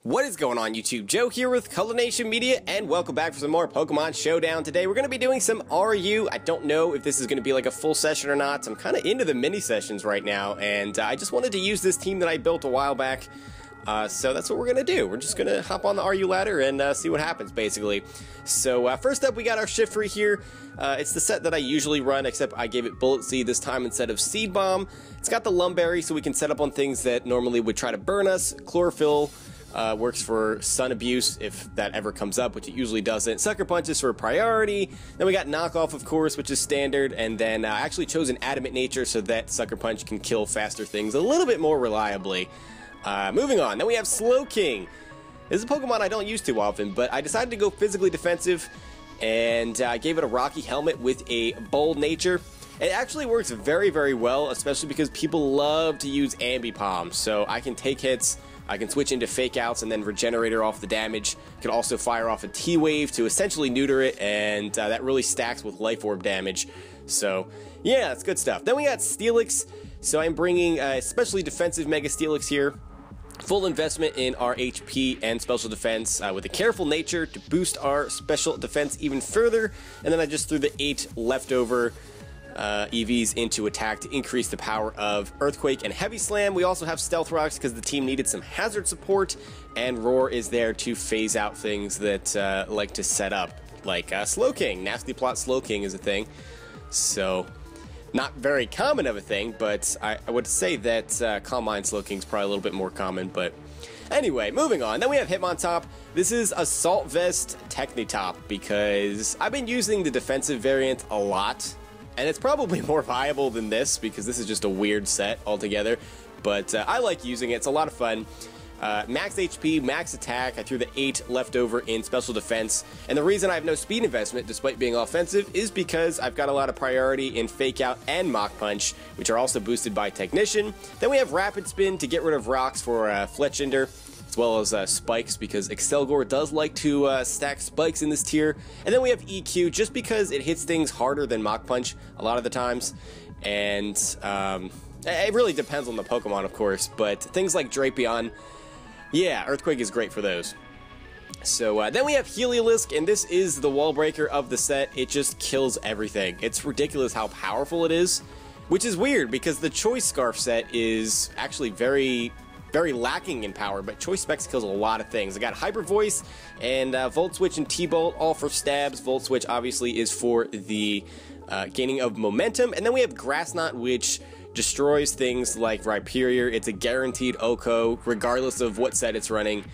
What is going on YouTube? Joe here with Color Nation Media, and welcome back for some more Pokemon Showdown. Today we're going to be doing some RU. I don't know if this is going to be like a full session or not. I'm kind of into the mini sessions right now, and I just wanted to use this team that I built a while back. So that's what we're going to do. We're just going to hop on the RU ladder and see what happens, basically. So first up, we got our Shiftry here. It's the set that I usually run, except I gave it Bullet Seed this time instead of Seed Bomb. It's got the Lumberry, so we can set up on things that normally would try to burn us. Chlorophyll works for Sun Abuse, if that ever comes up, which it usually doesn't. Sucker Punch is for priority. Then we got Knockoff, of course, which is standard. And then I actually chose an Adamant Nature so that Sucker Punch can kill faster things a little bit more reliably. Moving on, then we have Slowking. This is a Pokemon I don't use too often, but I decided to go physically defensive, and I gave it a Rocky Helmet with a Bold Nature. It actually works very, very well, especially because people love to use Ambipom, so I can take hits, I can switch into Fake Outs and then Regenerator off the damage. Can also fire off a T-Wave to essentially neuter it, and that really stacks with Life Orb damage. So, yeah, it's good stuff. Then we got Steelix, so I'm bringing especially defensive Mega Steelix here. Full investment in our HP and special defense with a careful nature to boost our special defense even further. And then I just threw the 8 leftover EVs into attack to increase the power of Earthquake and Heavy Slam. We also have Stealth Rocks because the team needed some hazard support, and Roar is there to phase out things that like to set up, like Slowking. Nasty Plot Slowking is a thing, so not very common of a thing, but I would say that Calm Mind Slowking is probably a little bit more common. But anyway, moving on. Then we have Hitmontop. This is Assault Vest Technitop because I've been using the defensive variant a lot. And it's probably more viable than this because this is just a weird set altogether. But I like using it. It's a lot of fun. Max HP, max attack. I threw the 8 left over in special defense. And the reason I have no speed investment despite being offensive is because I've got a lot of priority in Fake Out and Mach Punch, which are also boosted by Technician. Then we have Rapid Spin to get rid of rocks for Fletchinder, as well as spikes, because Excelgor does like to stack spikes in this tier. And then we have EQ just because it hits things harder than Mach Punch a lot of the times. And it really depends on the Pokemon, of course, but things like Drapion, yeah, Earthquake is great for those. So then we have Heliolisk, and this is the wall breaker of the set. It just kills everything. It's ridiculous how powerful it is, which is weird because the Choice Scarf set is actually very lacking in power, but Choice Specs kills a lot of things. I got Hyper Voice and Volt Switch and T-Bolt, all for stabs. Volt Switch obviously is for the gaining of momentum. And then we have Grass Knot, which destroys things like Rhyperior. It's a guaranteed OHKO, regardless of what set it's running.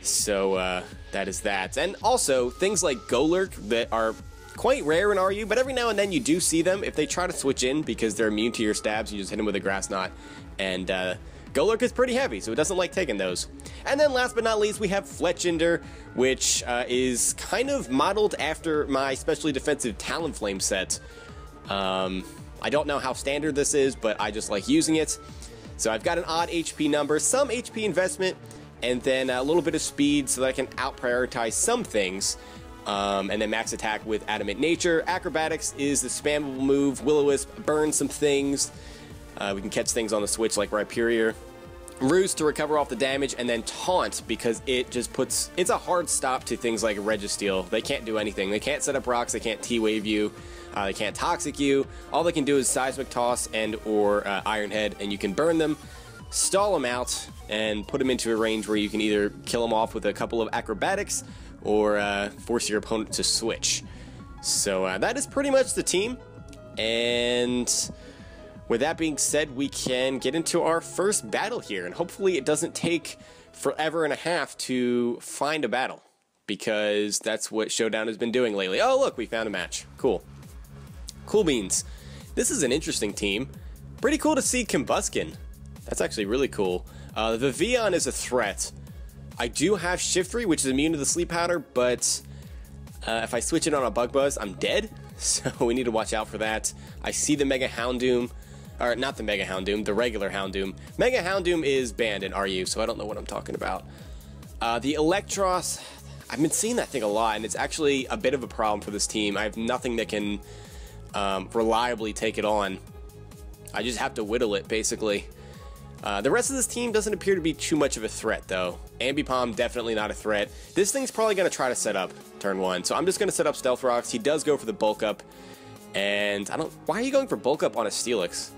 So that is that. And also, things like Golurk that are quite rare in RU, but every now and then you do see them. If they try to switch in because they're immune to your stabs, you just hit them with a Grass Knot. And Golurk is pretty heavy, so it doesn't like taking those. And then last but not least, we have Fletchinder, which is kind of modeled after my specially defensive Talonflame set. I don't know how standard this is, but I just like using it. So I've got an odd HP number, some HP investment, and then a little bit of speed so that I can out-prioritize some things. And then max attack with Adamant Nature. Acrobatics is the spammable move. Will-O-Wisp burns some things. We can catch things on the switch like Rhyperior. Roost to recover off the damage, and then Taunt because it just puts... It's a hard stop to things like Registeel. They can't do anything. They can't set up rocks. They can't T-Wave you. They can't Toxic you. All they can do is Seismic Toss and or Iron Head, and you can burn them, stall them out, and put them into a range where you can either kill them off with a couple of Acrobatics or force your opponent to switch. So that is pretty much the team. And with that being said, we can get into our first battle here, and hopefully it doesn't take forever and a half to find a battle, because that's what Showdown has been doing lately. Oh, look, we found a match. Cool. Cool beans. This is an interesting team. Pretty cool to see Combuskin. That's actually really cool. The Vivillon is a threat. I do have Shiftry, which is immune to the Sleep Powder, but if I switch it on a Bug Buzz, I'm dead. So we need to watch out for that. I see the Mega Houndoom. Or not the Mega Houndoom, the regular Houndoom. Mega Houndoom is banned in RU, so I don't know what I'm talking about. The Electros, I've been seeing that thing a lot, and it's actually a bit of a problem for this team. I have nothing that can reliably take it on. I just have to whittle it, basically. The rest of this team doesn't appear to be too much of a threat, though. Ambipom, definitely not a threat. This thing's probably going to try to set up turn 1, so I'm just going to set up Stealth Rocks. He does go for the Bulk Up, and I don't... Why are you going for Bulk Up on a Steelix?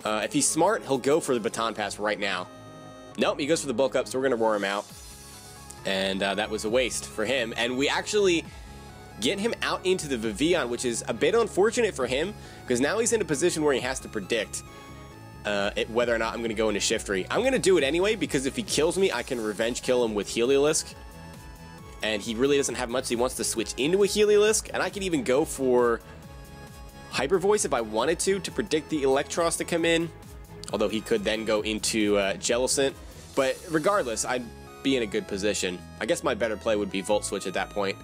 If he's smart, he'll go for the Baton Pass right now. Nope, he goes for the Bulk Up, so we're going to roar him out. And that was a waste for him. And we actually get him out into the Vivillon, which is a bit unfortunate for him, because now he's in a position where he has to predict whether or not I'm going to go into Shiftry. I'm going to do it anyway, because if he kills me, I can revenge kill him with Heliolisk. And he really doesn't have much, so he wants to switch into a Heliolisk. And I could even go for Hyper Voice if I wanted to predict the Electros to come in. Although he could then go into Jellicent. But regardless, I'd be in a good position. I guess my better play would be Volt Switch at that point,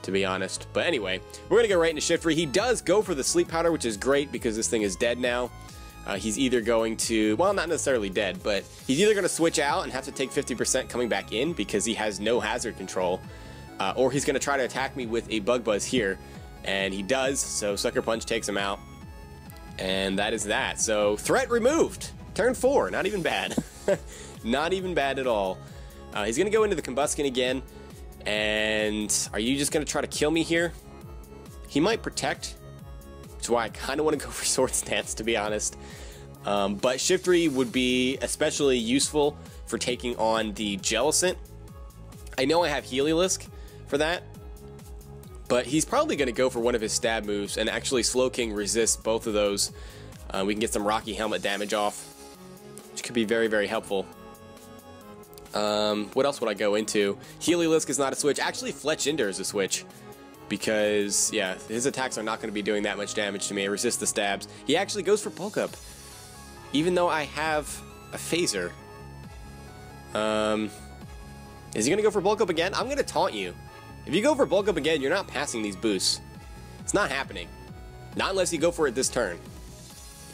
to be honest. But anyway, we're going to go right into Shiftry. He does go for the Sleep Powder, which is great because this thing is dead now. He's either going to, well, not necessarily dead, but he's either going to switch out and have to take 50% coming back in because he has no hazard control, or he's going to try to attack me with a Bug Buzz here, and he does, so Sucker Punch takes him out, and that is that. So, threat removed. Turn 4, not even bad. Not even bad at all. He's going to go into the Combuskin again, and are you just going to try to kill me here? He might protect, which is why I kind of want to go for Sword Stance, to be honest. But Shiftry would be especially useful for taking on the Jellicent. I know I have Heliolisk for that, but he's probably going to go for one of his stab moves and actually Slowking resist both of those. We can get some Rocky Helmet damage off, which could be very, very helpful. What else would I go into? Heliolisk is not a switch. Actually, Fletchinder is a switch. Because, yeah, his attacks are not going to be doing that much damage to me. I resist the stabs. He actually goes for Bulk Up, even though I have a Phaser. Is he going to go for Bulk Up again? I'm going to taunt you. If you go for Bulk Up again, you're not passing these boosts. It's not happening. Not unless you go for it this turn.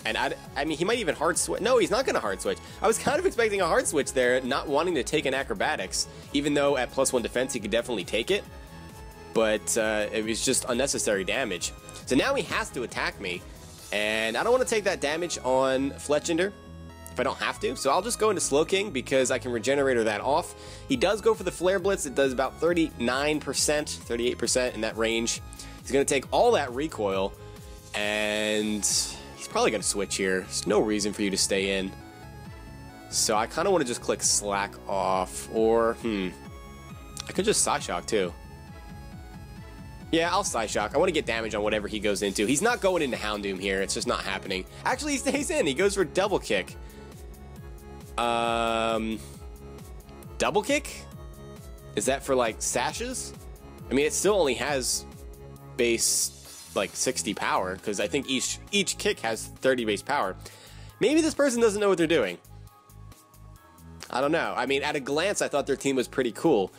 And I mean, he might even hard switch. No, he's not going to hard switch. I was kind of expecting a hard switch there, not wanting to take an Acrobatics, even though at +1 defense he could definitely take it. But it was just unnecessary damage. So now he has to attack me, and I don't want to take that damage on Fletchinder if I don't have to, so I'll just go into Slowking because I can Regenerator that off. He does go for the Flare Blitz. It does about 39%, 38% in that range. He's going to take all that recoil, and he's probably going to switch here. There's no reason for you to stay in. So I kind of want to just click Slack off, or, I could just Psyshock too. Yeah, I'll Psyshock. I want to get damage on whatever he goes into. He's not going into Houndoom here. It's just not happening. Actually, he stays in. He goes for Double Kick. Double Kick? Is that for, like, Sashes? I mean, it still only has base, like, 60 power, because I think each kick has 30 base power. Maybe this person doesn't know what they're doing. I don't know. I mean, at a glance, I thought their team was pretty cool.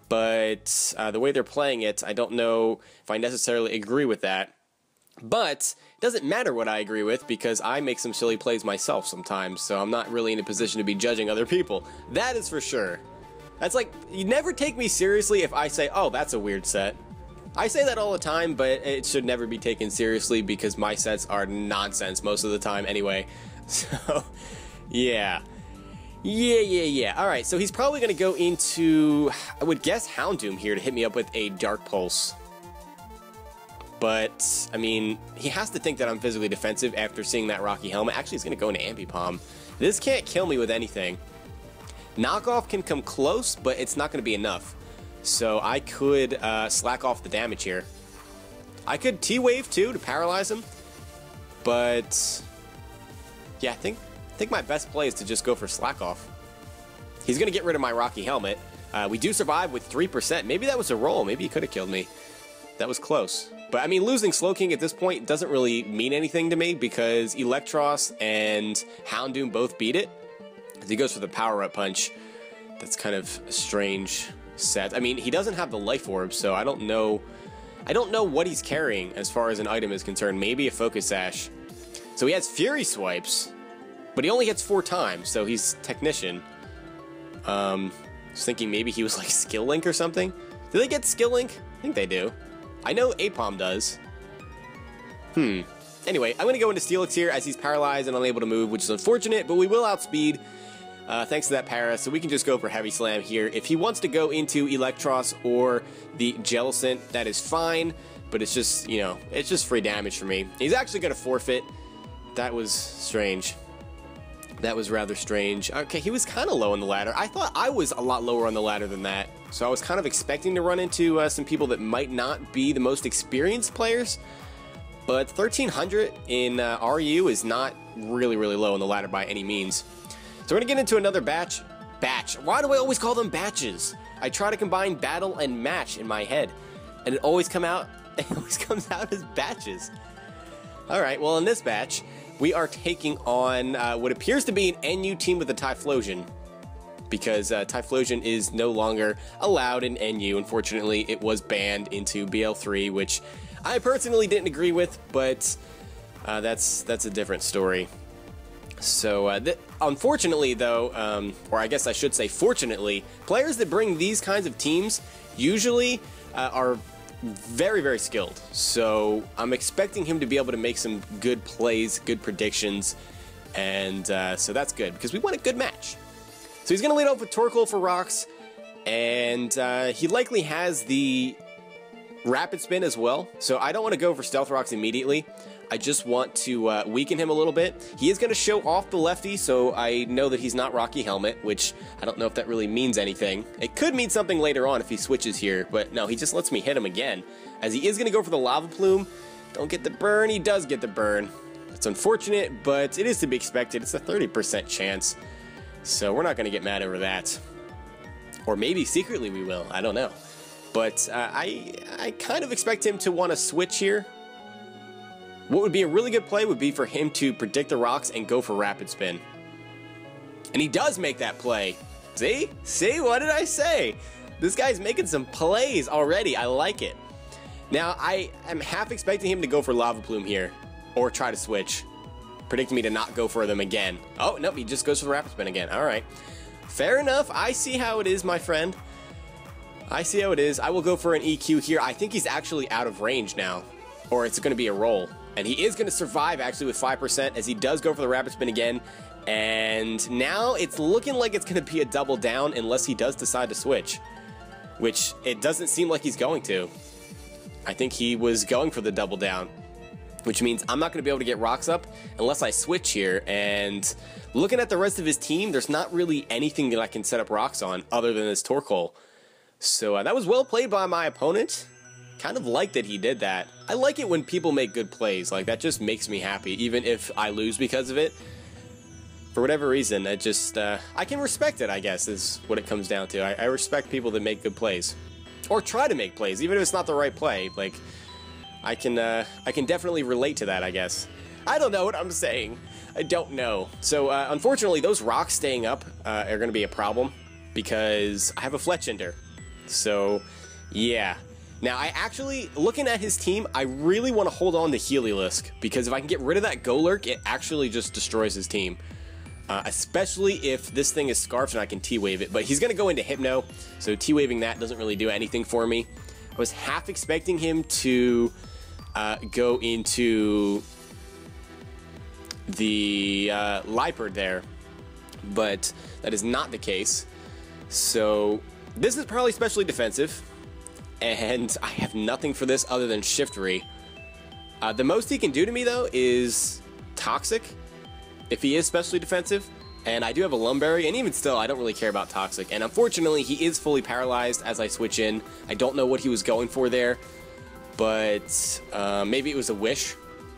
But the way they're playing it, I don't know if I necessarily agree with that. But it doesn't matter what I agree with because I make some silly plays myself sometimes, so I'm not really in a position to be judging other people. That is for sure. That's like, you never take me seriously if I say, oh, that's a weird set. I say that all the time, but it should never be taken seriously because my sets are nonsense most of the time anyway. So, yeah. Yeah. Alright, so he's probably going to go into, I would guess, Houndoom here to hit me up with a Dark Pulse. But, I mean, he has to think that I'm physically defensive after seeing that Rocky Helmet. Actually, he's going to go into Ambipom. This can't kill me with anything. Knockoff can come close, but it's not going to be enough. So I could slack off the damage here. I could T-Wave too to paralyze him. But, yeah, I think my best play is to just go for Slack Off. He's going to get rid of my Rocky Helmet. We do survive with 3%. Maybe that was a roll. Maybe he could have killed me. That was close. But, I mean, losing Slowking at this point doesn't really mean anything to me because Electros and Houndoom both beat it. As he goes for the Power-Up Punch. That's kind of a strange set. I mean, he doesn't have the Life Orb, so I don't know what he's carrying as far as an item is concerned. Maybe a Focus Sash. So he has Fury Swipes. But he only hits 4 times, so he's Technician. I was thinking maybe he was like Skill Link or something. Do they get Skill Link? I think they do. I know Apom does. Anyway, I'm going to go into Steelix here as he's paralyzed and unable to move, which is unfortunate, but we will outspeed thanks to that para, so we can just go for Heavy Slam here. If he wants to go into Electros or the Jellicent, that is fine, but it's just, you know, it's just free damage for me. He's actually going to forfeit. That was strange. That was rather strange. Okay, he was kind of low on the ladder. I thought I was a lot lower on the ladder than that, so I was kind of expecting to run into some people that might not be the most experienced players, but 1300 in RU is not really low on the ladder by any means. So we're going to get into another batch. Why do I always call them batches? I try to combine battle and match in my head, and it always comes out as batches. Alright, well in this batch, we are taking on what appears to be an NU team with a Typhlosion, because Typhlosion is no longer allowed in NU. Unfortunately, it was banned into BL3, which I personally didn't agree with, but that's a different story. So, unfortunately though, or I guess I should say fortunately, players that bring these kinds of teams usually are very skilled. So, I'm expecting him to be able to make some good plays, good predictions, and so that's good, because we want a good match. So he's going to lead off with Torkoal for rocks, and he likely has the Rapid Spin as well, so I don't want to go for Stealth Rocks immediately. I just want to weaken him a little bit. He is going to show off the lefty, so I know that he's not Rocky Helmet, which I don't know if that really means anything. It could mean something later on if he switches here, but no, he just lets me hit him again. As he is going to go for the Lava Plume. Don't get the burn. He does get the burn. It's unfortunate, but it is to be expected. It's a 30% chance, so we're not going to get mad over that. Or maybe secretly we will. I don't know. But I kind of expect him to want to switch here. What would be a really good play would be for him to predict the rocks and go for Rapid Spin. And he does make that play. See? See? What did I say? This guy's making some plays already. I like it. Now, I am half expecting him to go for Lava Plume here. Or try to switch. Predicting me to not go for them again. Oh, nope, he just goes for the Rapid Spin again. Alright. Fair enough. I see how it is, my friend. I see how it is. I will go for an EQ here. I think he's actually out of range now. Or it's going to be a roll. And he is going to survive, actually, with 5%, as he does go for the Rapid Spin again. And now it's looking like it's going to be a double down, unless he does decide to switch. Which, it doesn't seem like he's going to. I think he was going for the double down. Which means I'm not going to be able to get rocks up, unless I switch here. And looking at the rest of his team, there's not really anything that I can set up rocks on, other than this Torkoal. So that was well played by my opponent. Kind of like that he did that. I like it when people make good plays. Like, that just makes me happy, even if I lose because of it. For whatever reason, it just, I can respect it, I guess, is what it comes down to. I respect people that make good plays. Or try to make plays, even if it's not the right play. Like, I can definitely relate to that, I guess. I don't know what I'm saying. I don't know. So, unfortunately, those rocks staying up are going to be a problem, because I have a Fletchinder. So, yeah. Now, I actually, looking at his team, I really want to hold on to Heliolisk, because if I can get rid of that Golurk, it actually just destroys his team. Especially if this thing is Scarfed and I can T-Wave it. But he's going to go into Hypno, so T-Waving that doesn't really do anything for me. I was half expecting him to go into the Liepard there, but that is not the case. So, this is probably specially defensive. And I have nothing for this other than Shiftry. The most he can do to me, though, is Toxic, if he is specially defensive. And I do have a Lumberry, and even still, I don't really care about Toxic. And unfortunately, he is fully paralyzed as I switch in. I don't know what he was going for there, but maybe it was a wish.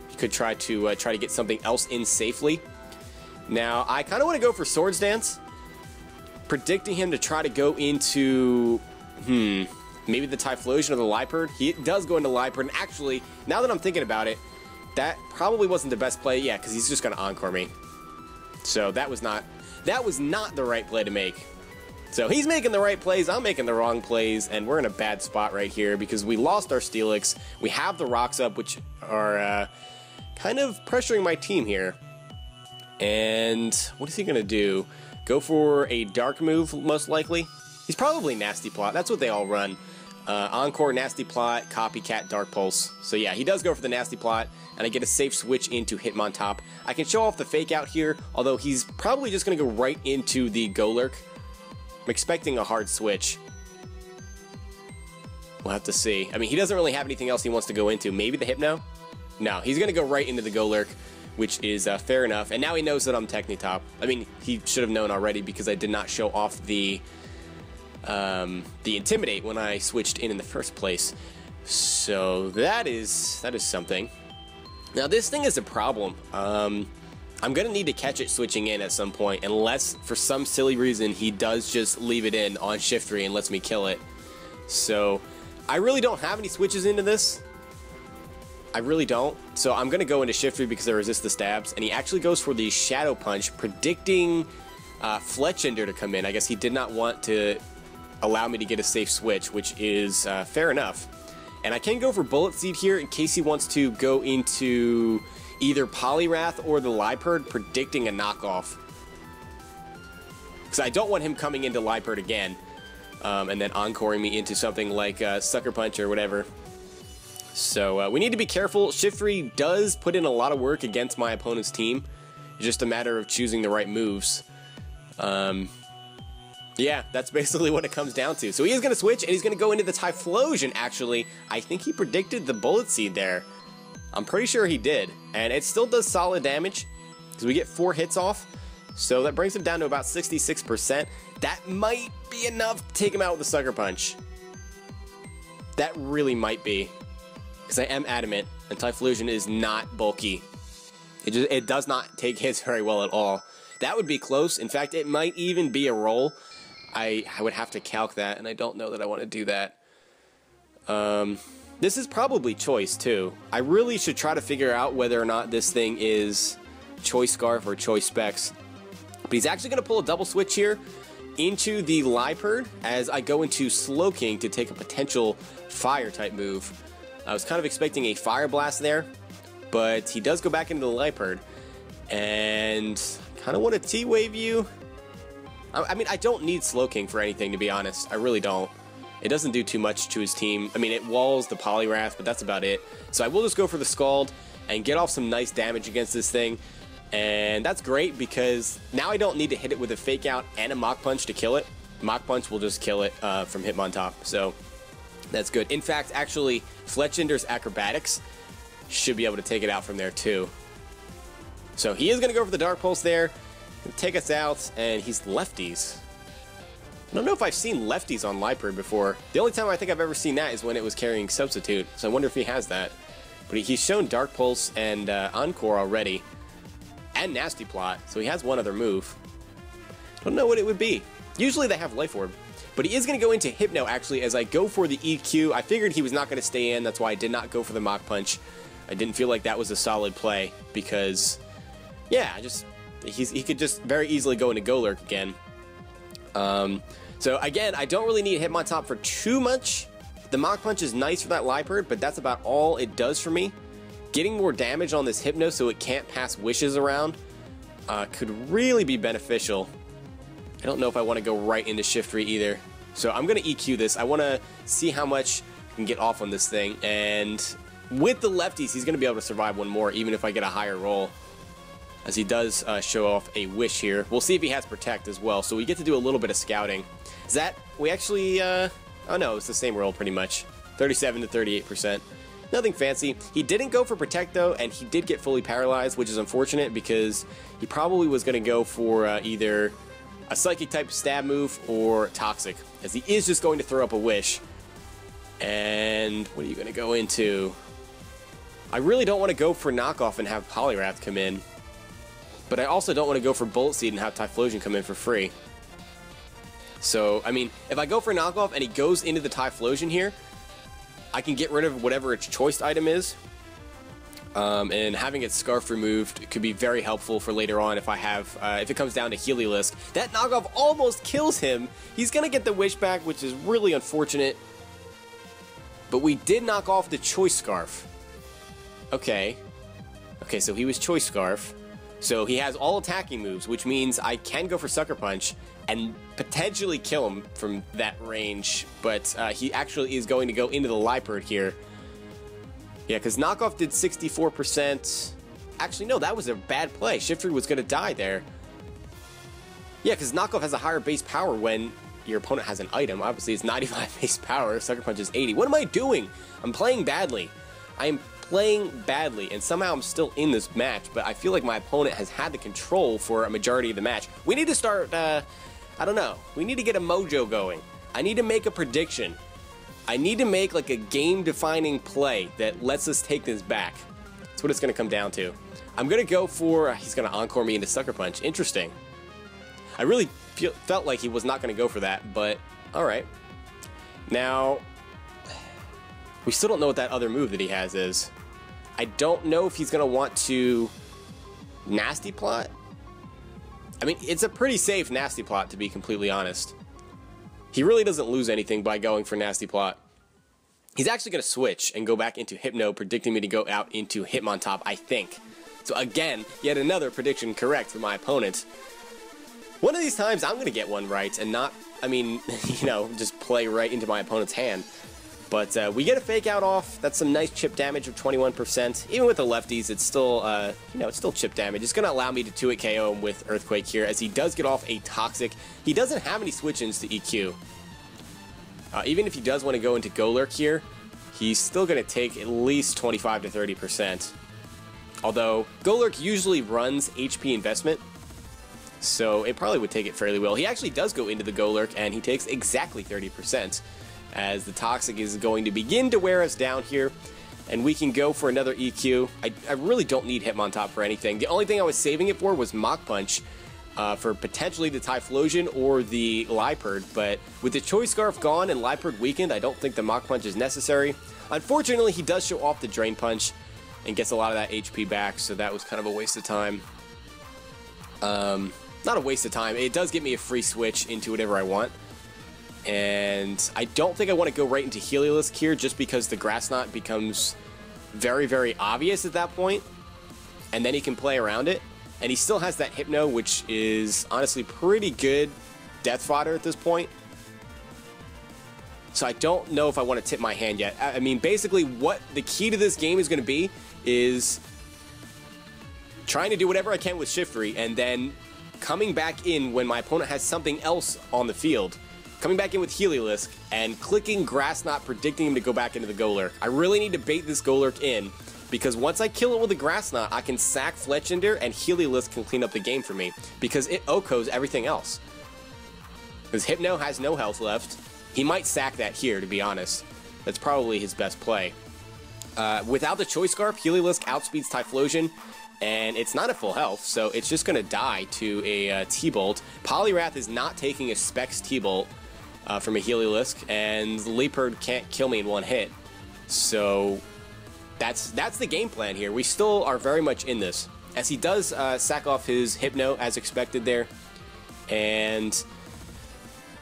He could try to get something else in safely. Now, I kind of want to go for Swords Dance, predicting him to try to go into, maybe the Typhlosion or the Liepard. He does go into Liepard, and actually, now that I'm thinking about it, that probably wasn't the best play. Yeah, because he's just going to Encore me. So that was not the right play to make. So he's making the right plays, I'm making the wrong plays, and we're in a bad spot right here because we lost our Steelix. We have the rocks up, which are kind of pressuring my team here. And what is he going to do? Go for a dark move, most likely? He's probably Nasty Plot. That's what they all run. Encore, Nasty Plot, Copycat, Dark Pulse. So yeah, he does go for the Nasty Plot, and I get a safe switch into Hitmontop. I can show off the Fake Out here, although he's probably just going to go right into the Golurk. I'm expecting a hard switch. We'll have to see. I mean, he doesn't really have anything else he wants to go into. Maybe the Hypno? No, he's going to go right into the Golurk, which is fair enough. And now he knows that I'm Technitop. I mean, he should have known already because I did not show off the Intimidate when I switched in the first place. So that is something. Now this thing is a problem. I'm gonna need to catch it switching in at some point, unless for some silly reason he does just leave it in on shift 3 and lets me kill it. So I really don't have any switches into this. I really don't. So I'm gonna go into shift 3 because I resist the stabs, and he actually goes for the Shadow Punch, predicting Fletchinder to come in. I guess he did not want to allow me to get a safe switch, which is fair enough. And I can go for Bullet Seed here in case he wants to go into either Poliwrath or the Liepard, predicting a knockoff. Because I don't want him coming into Liepard again, and then encoring me into something like Sucker Punch or whatever. So we need to be careful. Shift 3 does put in a lot of work against my opponent's team. It's just a matter of choosing the right moves. Yeah, that's basically what it comes down to. So he is going to switch, and he's going to go into the Typhlosion, actually. I think he predicted the Bullet Seed there. I'm pretty sure he did. And it still does solid damage, because we get 4 hits off. So that brings him down to about 66%. That might be enough to take him out with a Sucker Punch. That really might be. Because I am adamant, and Typhlosion is not bulky. It does not take hits very well at all. That would be close. In fact, it might even be a roll. I would have to calc that, and I don't know that I want to do that. This is probably choice, too. I really should try to figure out whether or not this thing is Choice Scarf or Choice Specs. But he's actually going to pull a double switch here into the Liepard as I go into Slowking to take a potential Fire-type move. I was kind of expecting a Fire Blast there, but he does go back into the Liepard. And kind of want to T-Wave you. I mean, I don't need Slowking for anything, to be honest. I really don't. It doesn't do too much to his team. I mean, it walls the Poliwrath, but that's about it. So I will just go for the Scald and get off some nice damage against this thing. And that's great because now I don't need to hit it with a Fake Out and a Mach Punch to kill it. Mach Punch will just kill it from Hitmontop. So that's good. In fact, actually, Fletchinder's Acrobatics should be able to take it out from there too. So he is going to go for the Dark Pulse there, take us out, and he's lefties. I don't know if I've seen lefties on Liepard before. The only time I think I've ever seen that is when it was carrying Substitute, so I wonder if he has that. But he's shown Dark Pulse and Encore already, and Nasty Plot, so he has one other move. Don't know what it would be. Usually they have Life Orb. But he is going to go into Hypno, actually, as I go for the EQ. I figured he was not going to stay in, that's why I did not go for the Mach Punch. I didn't feel like that was a solid play, because yeah, he could just very easily go into Golurk again. So again, I don't really need Hitmontop for too much. The Mach Punch is nice for that Liepard, but that's about all it does for me. Getting more damage on this Hypno so it can't pass wishes around could really be beneficial. I don't know if I want to go right into Shift 3 either. So I'm going to EQ this. I want to see how much I can get off on this thing. And with the lefties, he's going to be able to survive one more, even if I get a higher roll. As he does show off a Wish here. We'll see if he has Protect as well. So we get to do a little bit of scouting. Is that, we actually, oh no, it's the same roll pretty much. 37 to 38%. Nothing fancy. He didn't go for Protect though, and he did get fully paralyzed, which is unfortunate because he probably was going to go for either a Psychic type stab move or Toxic, as he is just going to throw up a Wish. And what are you going to go into? I really don't want to go for Knockoff and have Poliwrath come in. But I also don't want to go for Bullet Seed and have Typhlosion come in for free. So, I mean, if I go for Knockoff and he goes into the Typhlosion here, I can get rid of whatever its choice item is. And having its Scarf removed could be very helpful for later on if I have, if it comes down to Heliolisk. That Knockoff almost kills him. He's going to get the Wish back, which is really unfortunate. But we did knock off the Choice Scarf. Okay. Okay, so he was Choice Scarf. So he has all attacking moves, which means I can go for Sucker Punch, and potentially kill him from that range, but he actually is going to go into the Liepard here. Yeah, because Knockoff did 64%. Actually, no, that was a bad play. Shiftry was going to die there. Yeah, because Knockoff has a higher base power when your opponent has an item. Obviously, it's 95 base power. Sucker Punch is 80. What am I doing? I'm playing badly. I am playing badly, and somehow I'm still in this match, but I feel like my opponent has had the control for a majority of the match. We need to start, I don't know. We need to get a mojo going. I need to make a prediction. I need to make like a game-defining play that lets us take this back. That's what it's going to come down to. I'm going to go for, he's going to Encore me into Sucker Punch. Interesting. I really felt like he was not going to go for that, but alright. Now, we still don't know what that other move that he has is. I don't know if he's going to want to Nasty Plot. I mean, it's a pretty safe Nasty Plot, to be completely honest. He really doesn't lose anything by going for Nasty Plot. He's actually going to switch and go back into Hypno, predicting me to go out into Hitmontop, I think. So again, yet another prediction correct for my opponent. One of these times I'm going to get one right and not, I mean, you know, just play right into my opponent's hand. But we get a fake out off. That's some nice chip damage of 21%. Even with the lefties, it's still, you know, it's still chip damage. It's going to allow me to 2-hit KO him with Earthquake here, as he does get off a Toxic. He doesn't have any switch-ins to EQ. Even if he does want to go into Golurk here, he's still going to take at least 25 to 30%. Although, Golurk usually runs HP investment, so it probably would take it fairly well. He actually does go into the Golurk, and he takes exactly 30%. As the Toxic is going to begin to wear us down here, and we can go for another EQ. I really don't need Hitmontop for anything. The only thing I was saving it for was Mach Punch for potentially the Typhlosion or the Liepard, but with the Choice Scarf gone and Liepard weakened, I don't think the Mach Punch is necessary. Unfortunately, he does show off the Drain Punch and gets a lot of that HP back, so that was kind of a waste of time. Not a waste of time. It does get me a free switch into whatever I want. And I don't think I want to go right into Heliolisk here, just because the Grass Knot becomes very, very obvious at that point, and then he can play around it. And he still has that Hypno, which is honestly pretty good death fodder at this point. So I don't know if I want to tip my hand yet. I mean, basically what the key to this game is going to be is trying to do whatever I can with Shiftry, and then coming back in when my opponent has something else on the field. Coming back in with Heliolisk and clicking Grass Knot, predicting him to go back into the Golurk. I really need to bait this Golurk in, because once I kill it with a Grass Knot, I can sack Fletchinder and Heliolisk can clean up the game for me, because it OHKOs everything else. Because Hypno has no health left. He might sack that here, to be honest. That's probably his best play. Without the Choice Scarf, Heliolisk outspeeds Typhlosion, and it's not at full health, so it's just going to die to a T-Bolt. Poliwrath is not taking a Specs T-Bolt from a Heliolisk, and Liepard can't kill me in one hit. So that's the game plan here. We still are very much in this, as he does sack off his Hypno as expected there, and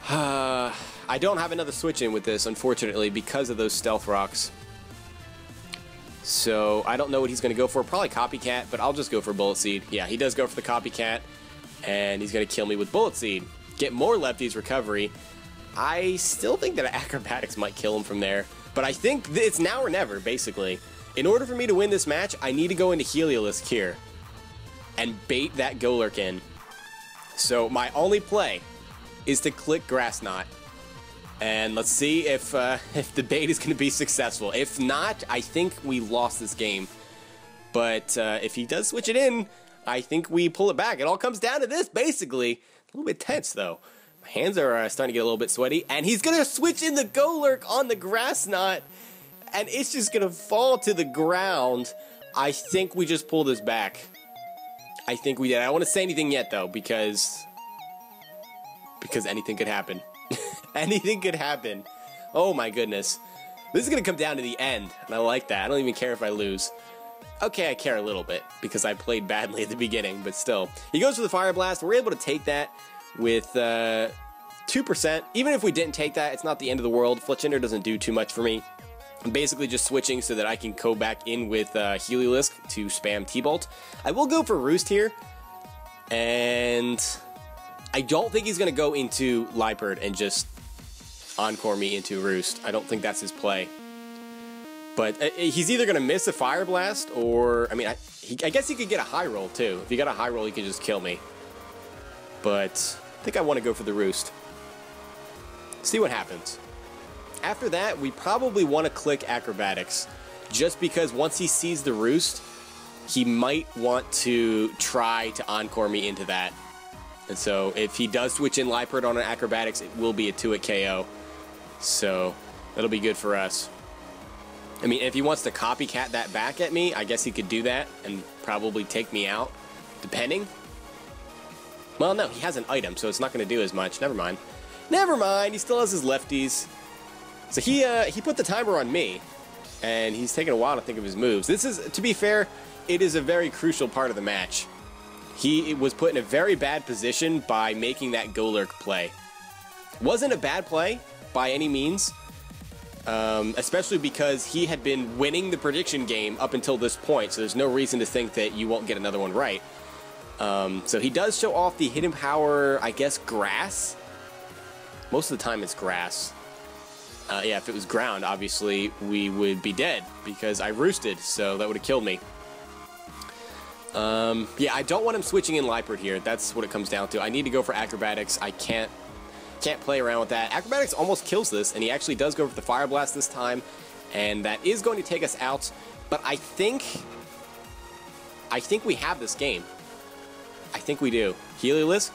I don't have another switch in with this, unfortunately, because of those Stealth Rocks. So I don't know what he's going to go for. Probably Copycat, but I'll just go for Bullet Seed. Yeah, he does go for the Copycat, and he's going to kill me with Bullet Seed. Get more Lefties recovery. I still think that Acrobatics might kill him from there, but I think it's now or never, basically. In order for me to win this match, I need to go into Heliolisk here and bait that Golurk in. So my only play is to click Grass Knot, and let's see if the bait is going to be successful. If not, I think we lost this game. But if he does switch it in, I think we pull it back. It all comes down to this, basically. A little bit tense, though. My hands are starting to get a little bit sweaty, and he's going to switch in the Golurk on the Grass Knot, and it's just going to fall to the ground. I think we just pull this back. I think we did. I don't want to say anything yet, though, because anything could happen. Anything could happen. Oh my goodness. This is going to come down to the end, and I like that. I don't even care if I lose. Okay, I care a little bit, because I played badly at the beginning, but still. He goes for the Fire Blast. We're able to take that with 2%. Even if we didn't take that, it's not the end of the world. Fletchinder doesn't do too much for me. I'm basically just switching so that I can go back in with Heliolisk to spam T-Bolt. I will go for Roost here, and I don't think he's going to go into Liepard and just Encore me into Roost. I don't think that's his play. But he's either going to miss a Fire Blast or... I mean, I guess he could get a high roll, too. If he got a high roll, he could just kill me. But I think I want to go for the Roost. See what happens. After that, we probably want to click Acrobatics. Just because once he sees the Roost, he might want to try to Encore me into that. And so if he does switch in Liepard on an Acrobatics, it will be a 2-hit KO. So that'll be good for us. I mean, if he wants to copycat that back at me, I guess he could do that and probably take me out, depending. Well, no, he has an item, so it's not going to do as much. Never mind. Never mind, he still has his lefties. So he put the timer on me, and he's taking a while to think of his moves. This is, to be fair, it is a very crucial part of the match. He was put in a very bad position by making that Golurk play. Wasn't a bad play by any means, especially because he had been winning the prediction game up until this point, so there's no reason to think that you won't get another one right. So he does show off the hidden power, I guess, grass. Most of the time it's grass. Yeah, if it was ground, obviously we would be dead because I roosted, so that would have killed me. Yeah, I don't want him switching in Liepard here. That's what it comes down to. I need to go for Acrobatics. I can't play around with that. Acrobatics almost kills this, and he actually does go for the Fire Blast this time, and that is going to take us out. But I think we have this game. I think we do. Heliolisk,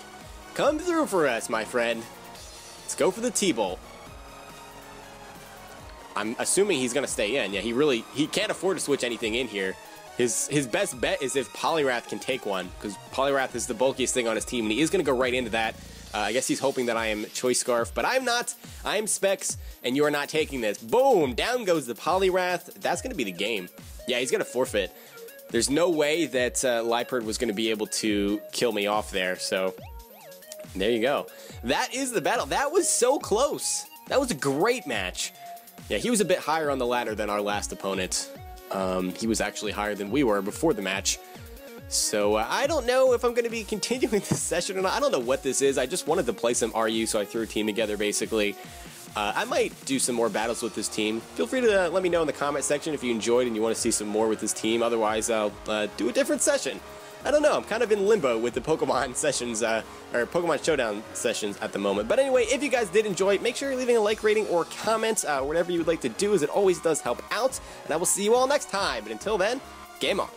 come through for us, my friend. Let's go for the T-Bolt. I'm assuming he's going to stay in. Yeah, he can't afford to switch anything in here. His best bet is if Poliwrath can take one, because Poliwrath is the bulkiest thing on his team, and he is going to go right into that. I guess he's hoping that I am Choice Scarf, but I'm not. I am Specs, and you are not taking this. Boom! Down goes the Poliwrath. That's going to be the game. Yeah, he's going to forfeit. There's no way that Liepard was going to be able to kill me off there, so there you go. That is the battle. That was so close. That was a great match. Yeah, he was a bit higher on the ladder than our last opponent. He was actually higher than we were before the match. So I don't know if I'm going to be continuing this session or not. I don't know what this is. I just wanted to play some RU, so I threw a team together, basically. I might do some more battles with this team. Feel free to let me know in the comment section if you enjoyed and you want to see some more with this team. Otherwise, I'll do a different session. I don't know. I'm kind of in limbo with the Pokemon sessions, or Pokemon Showdown sessions at the moment. But anyway, if you guys did enjoy, make sure you're leaving a like rating or comment, whatever you would like to do, as it always does help out. And I will see you all next time. But until then, game on.